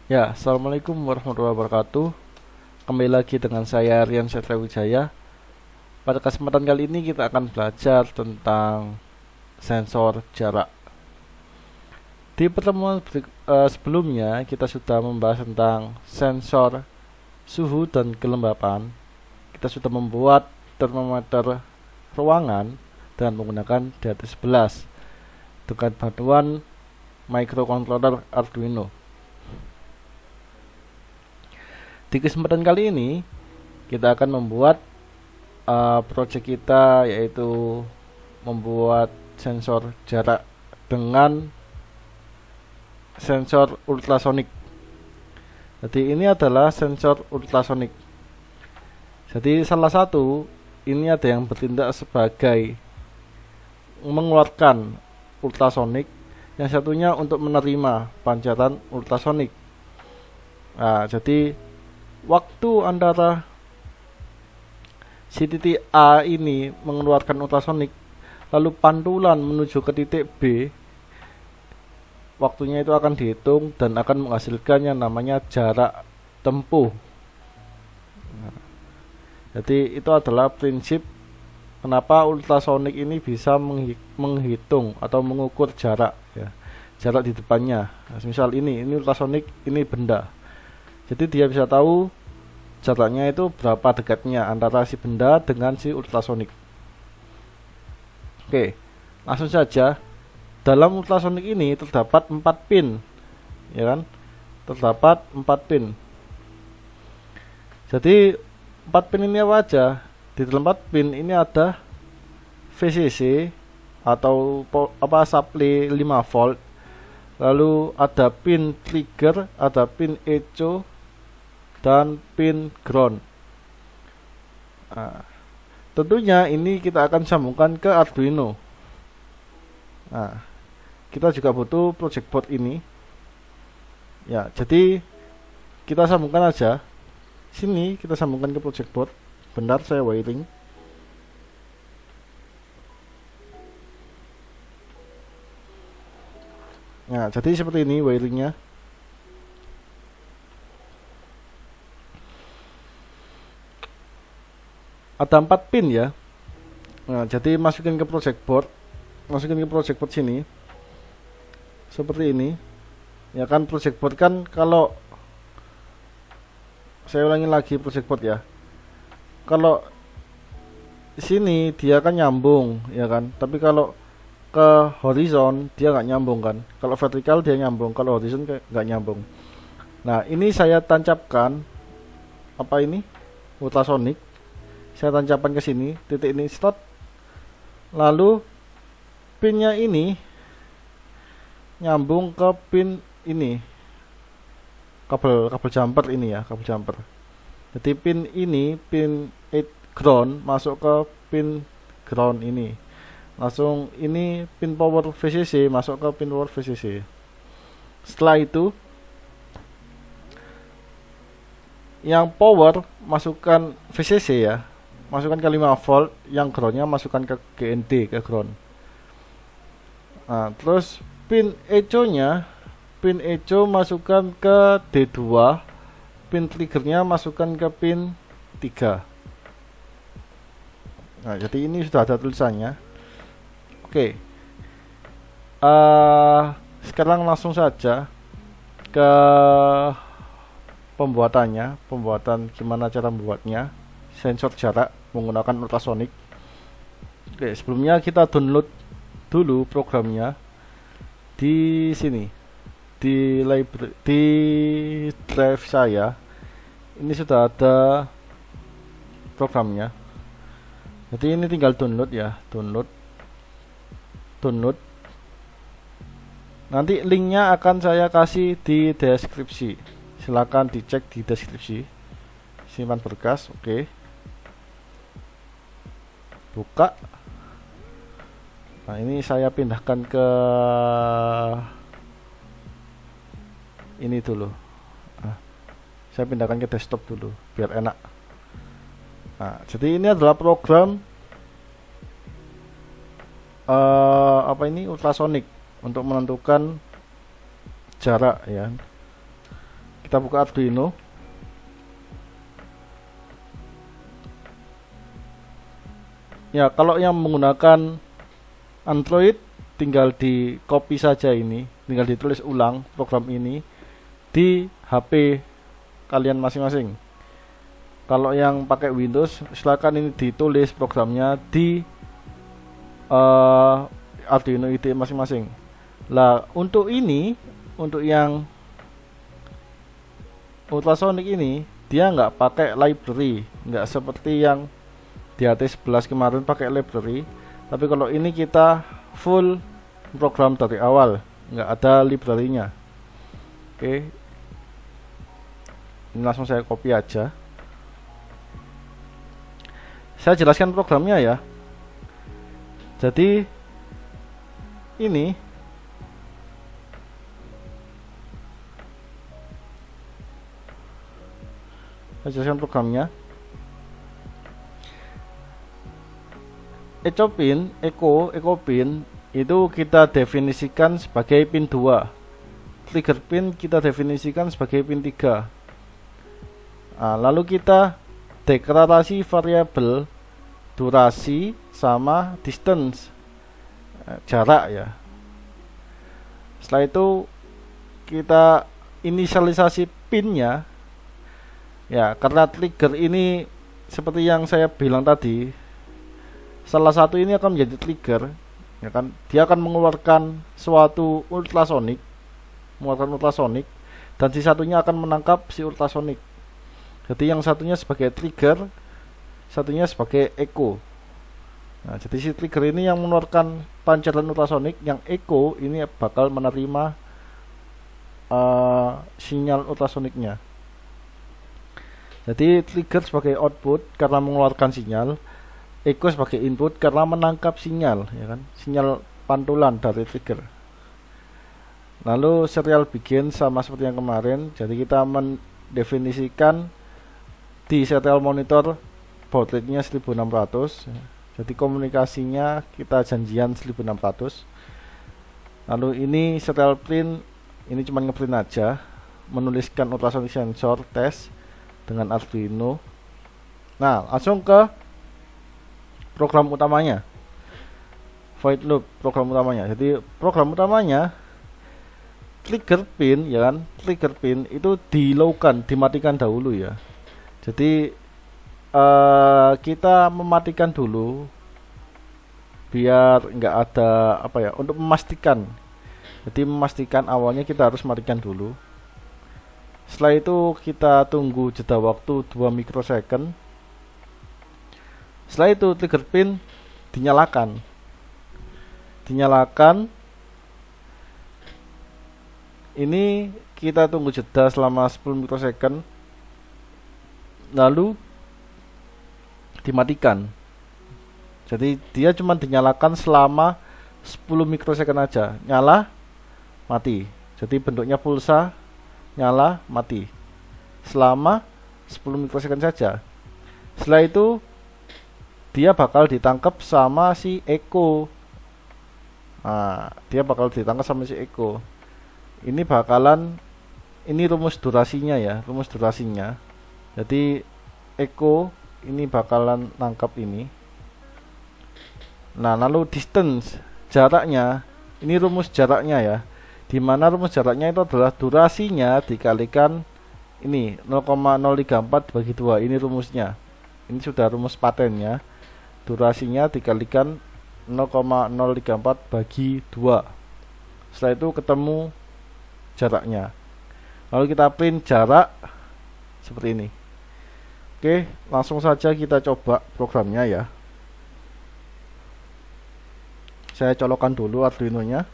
Ya, assalamualaikum warahmatullahi wabarakatuh. Kembali lagi dengan saya Rian Setra Wijaya. Pada kesempatan kali ini kita akan belajar tentang sensor jarak. Di pertemuan sebelumnya kita sudah membahas tentang sensor suhu dan kelembapan. Kita sudah membuat termometer ruangan dengan menggunakan DT11 dengan bantuan microcontroller Arduino. Di kesempatan kali ini kita akan membuat project kita, yaitu membuat sensor jarak dengan sensor ultrasonik. Jadi ini adalah sensor ultrasonik. Jadi salah satu ini ada yang bertindak sebagai mengeluarkan ultrasonik, yang satunya untuk menerima pancaran ultrasonik. Nah, jadi waktu antara si titik A ini mengeluarkan ultrasonik lalu pantulan menuju ke titik B, waktunya itu akan dihitung dan akan menghasilkan yang namanya jarak tempuh. Jadi itu adalah prinsip kenapa ultrasonik ini bisa menghitung atau mengukur jarak, ya, jarak di depannya. Nah, misal ini ultrasonik, ini benda. Jadi dia bisa tahu jaraknya itu berapa dekatnya antara si benda dengan si ultrasonik. Oke, langsung saja. Dalam ultrasonik ini terdapat 4 pin, ya kan? Terdapat 4 pin. Jadi 4 pin ini apa aja? Di dalam 4 pin ini ada VCC atau supply 5 volt. Lalu ada pin trigger, ada pin echo, dan pin ground. Nah, tentunya ini kita akan sambungkan ke Arduino. Nah, kita juga butuh project board ini. Ya, jadi kita sambungkan aja. Sini kita sambungkan ke project board. Bentar, saya wiring. Nah, jadi seperti ini wiringnya. Ada 4 pin ya. Nah, jadi masukin ke project board. Masukin ke project board sini. Seperti ini. Ya kan, project board kan kalau saya ulangi lagi project board ya. Kalau di sini dia kan nyambung, ya kan. Tapi kalau ke horizon dia nggak nyambung kan. Kalau vertikal dia nyambung, kalau horizon nggak nyambung. Nah, ini saya tancapkan apa ini? Ultrasonic. Saya tancapkan ke sini, titik ini slot. Lalu pinnya ini nyambung ke pin ini. Kabel jumper ini ya, kabel jumper. Jadi pin ini, pin 8 ground masuk ke pin ground ini. Langsung ini pin power VCC masuk ke pin power VCC. Setelah itu yang power masukkan VCC ya, masukkan ke 5 volt, yang groundnya masukkan ke GND, ke ground. Nah, terus pin echo masukkan ke D2, pin triggernya masukkan ke pin 3. Nah, jadi ini sudah ada tulisannya. Oke, sekarang langsung saja ke pembuatan gimana cara membuatnya sensor jarak menggunakan ultrasonik. Oke, sebelumnya kita download dulu programnya di sini, di library, di drive saya. Ini sudah ada programnya. Jadi ini tinggal download ya, download. Nanti linknya akan saya kasih di deskripsi. Silakan dicek di deskripsi. Simpan berkas, oke. Buka. Nah, ini saya pindahkan ke ini dulu. Nah, saya pindahkan ke desktop dulu biar enak. Nah, jadi ini adalah program ultrasonik untuk menentukan jarak ya. Kita buka Arduino. Ya, kalau yang menggunakan Android tinggal di copy saja ini, tinggal ditulis ulang program ini di HP kalian masing-masing. Kalau yang pakai Windows, silakan ini ditulis programnya di Arduino IDE masing-masing. Lah, untuk ini, untuk yang ultrasonic ini, dia nggak pakai library, nggak seperti yang di AT11 kemarin pakai library. Tapi kalau ini kita full program dari awal, nggak ada library-nya. Oke, ini langsung saya copy aja. Saya jelaskan programnya ya. Jadi ini saya jelaskan programnya. Echo pin itu kita definisikan sebagai pin 2. Trigger pin kita definisikan sebagai pin 3. Nah, lalu kita deklarasi variabel durasi sama distance, jarak ya. Setelah itu kita inisialisasi pinnya ya, karena trigger ini seperti yang saya bilang tadi, salah satu ini akan menjadi trigger ya kan, dia akan mengeluarkan suatu ultrasonik, dan si satunya akan menangkap si ultrasonik. Jadi yang satunya sebagai trigger, satunya sebagai echo. Nah, jadi si trigger ini yang mengeluarkan pancaran ultrasonik, yang echo ini bakal menerima sinyal ultrasoniknya. Jadi trigger sebagai output karena mengeluarkan sinyal, echo sebagai input karena menangkap sinyal, ya kan, sinyal pantulan dari trigger. Lalu serial begin sama seperti yang kemarin. Jadi kita mendefinisikan di serial monitor baud rate-nya 1600. Jadi komunikasinya kita janjian 1600. Lalu ini serial print, ini cuma ngeprint aja, menuliskan ultrasonic sensor test dengan Arduino. Nah, langsung ke program utamanya, void loop program utamanya. Jadi program utamanya trigger pin ya kan, trigger pin itu di-low-kan, dimatikan dahulu ya. Jadi kita mematikan dulu biar nggak ada apa ya, untuk memastikan. Jadi memastikan awalnya kita harus matikan dulu. Setelah itu kita tunggu jeda waktu 2 mikrosecond. Setelah itu trigger pin dinyalakan. Ini kita tunggu jeda selama 10 mikrosecond. Lalu dimatikan. Jadi dia cuma dinyalakan selama 10 mikrosecond aja. Nyala, mati. Jadi bentuknya pulsa, nyala, mati, selama 10 mikrosecond saja. Setelah itu dia bakal ditangkap sama si echo. Nah, dia bakal ditangkap sama si echo. Ini bakalan, ini rumus durasinya ya, rumus durasinya. Jadi echo ini bakalan nangkap ini. Nah, lalu distance, jaraknya, ini rumus jaraknya ya. Dimana rumus jaraknya itu adalah durasinya dikalikan ini 0,034 bagi 2. Ini rumusnya. Ini sudah rumus patennya. Durasinya dikalikan 0,034 bagi 2. Setelah itu ketemu jaraknya. Lalu kita print jarak seperti ini. Oke, langsung saja kita coba programnya ya. Saya colokkan dulu Arduino-nya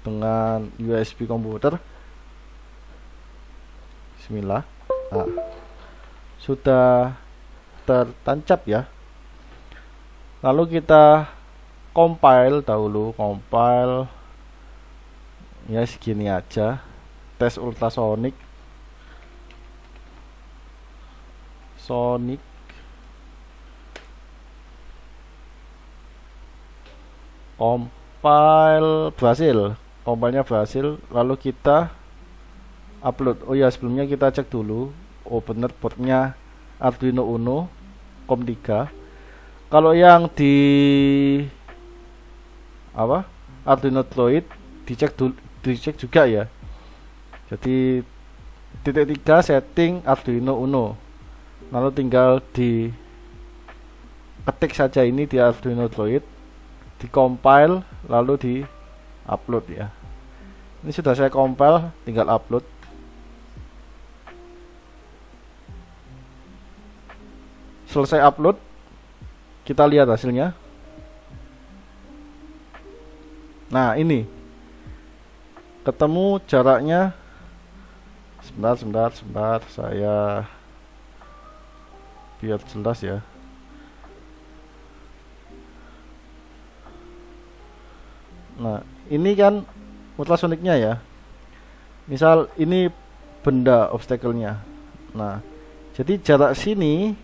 dengan USB komputer. Bismillah. Nah, sudah tertancap ya. Lalu kita compile dahulu, compile ya segini aja. Tes ultrasonic compile berhasil, compilenya berhasil. Lalu kita upload. Oh ya, sebelumnya kita cek dulu. Oh bener, boardnya Arduino Uno COM3. Kalau yang di apa, Arduino Droid dicek juga ya. Jadi titik 3 setting Arduino Uno, lalu tinggal di ketik saja ini di Arduino Droid, di compile lalu di upload ya. Ini sudah saya compile, tinggal upload. Selesai upload, kita lihat hasilnya. Nah ini ketemu jaraknya. Sebentar, saya biar jelas ya. Nah ini kan ultrasoniknya ya. Misal ini benda obstacle-nya. Nah jadi jarak sini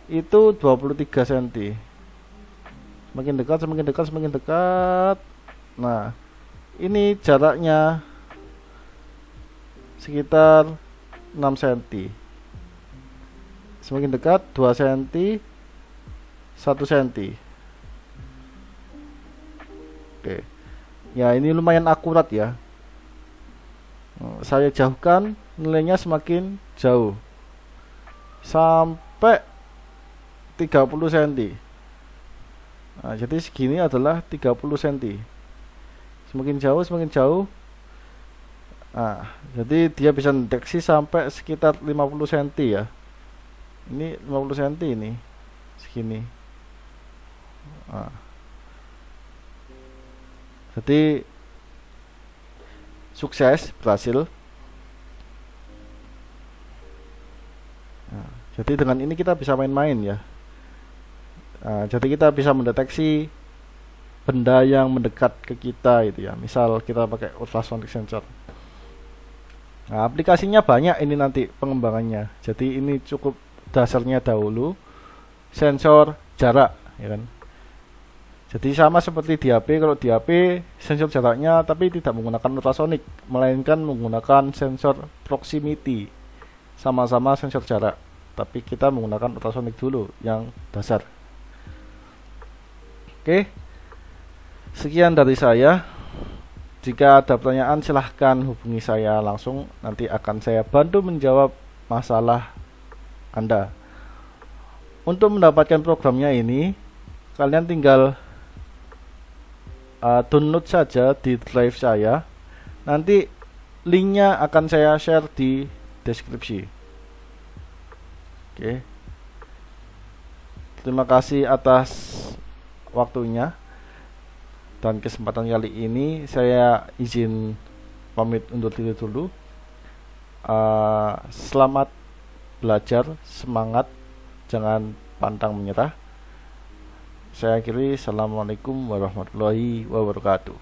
itu 23 cm. Semakin dekat. Nah ini jaraknya sekitar 6 cm. Semakin dekat 2 cm, 1 cm. Oke. Ya ini lumayan akurat ya. Saya jauhkan, nilainya semakin jauh sampai 30 cm. Nah, jadi segini adalah 30 cm. Semakin jauh. Nah, jadi dia bisa mendeteksi sampai sekitar 50 cm ya. Ini 50 cm ini. Segini. Nah. Jadi sukses, berhasil. Nah, jadi dengan ini kita bisa main-main ya. Nah, jadi kita bisa mendeteksi benda yang mendekat ke kita itu ya. Misal kita pakai ultrasonic sensor. Nah, aplikasinya banyak ini nanti pengembangannya. Jadi ini cukup dasarnya dahulu, sensor jarak ya kan. Jadi sama seperti di HP. Kalau di HP sensor jaraknya tapi tidak menggunakan ultrasonik, melainkan menggunakan sensor proximity. Sama-sama sensor jarak, tapi kita menggunakan ultrasonik dulu yang dasar. Oke, sekian dari saya. Jika ada pertanyaan silahkan hubungi saya langsung, nanti akan saya bantu menjawab masalah Anda. Untuk mendapatkan programnya ini, kalian tinggal download saja di drive saya. Nanti linknya akan saya share di deskripsi. Oke. Terima kasih atas waktunya dan kesempatan kali ini. Saya izin pamit undur diri dulu. Selamat belajar, semangat, jangan pantang menyerah. Saya akhiri, assalamualaikum warahmatullahi wabarakatuh.